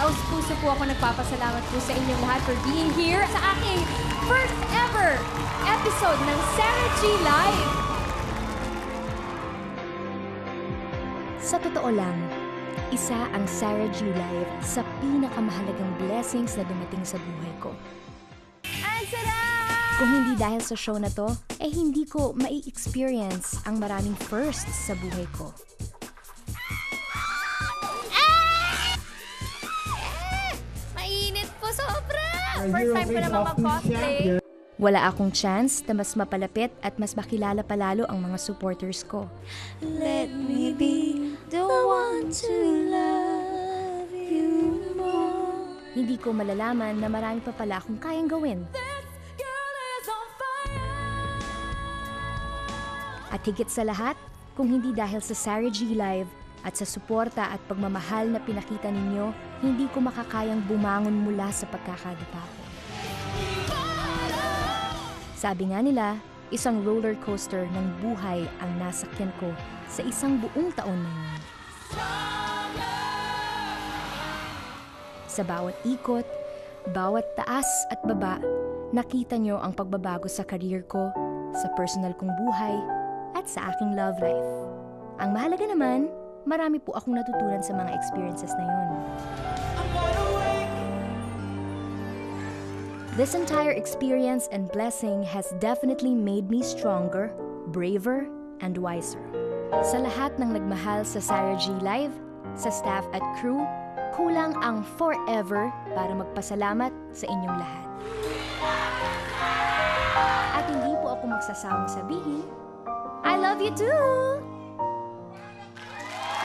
taus-puso po ako nagpapasalamat po sa inyong lahat for being here sa aking first ever episode ng Sarah G Live. Sa totoo lang, isa ang Sarah G Live sa pinakamahalagang blessings na dumating sa buhay ko. Ang sarap! Kung hindi dahil sa show na to, hindi ko mai-experience ang maraming firsts sa buhay ko. Mainit po sobra! First time ko naman mag-cosplay. Wala akong chance na mas mapalapit at mas makilala palalo ang mga supporters ko. Let me be the one to love you more. Hindi ko malalaman na marami pa pala akong kayang gawin. At higit sa lahat, kung hindi dahil sa Sarah G Live at sa suporta at pagmamahal na pinakita ninyo, hindi ko makakayang bumangon mula sa pagkakadapa ko. Sabi nga nila, isang roller coaster ng buhay ang nasakyan ko sa isang buong taon na yun. Sa bawat ikot, bawat taas at baba, nakita nyo ang pagbabago sa career ko, sa personal kong buhay, at sa aking love life. Ang mahalaga naman, marami po akong natutunan sa mga experiences na yun. This entire experience and blessing has definitely made me stronger, braver, and wiser. Sa lahat ng nagmahal sa Sarah G Live, sa staff at crew, kulang ang forever para magpasalamat sa inyong lahat. At hindi po ako magsasawang sabihin, I love you too!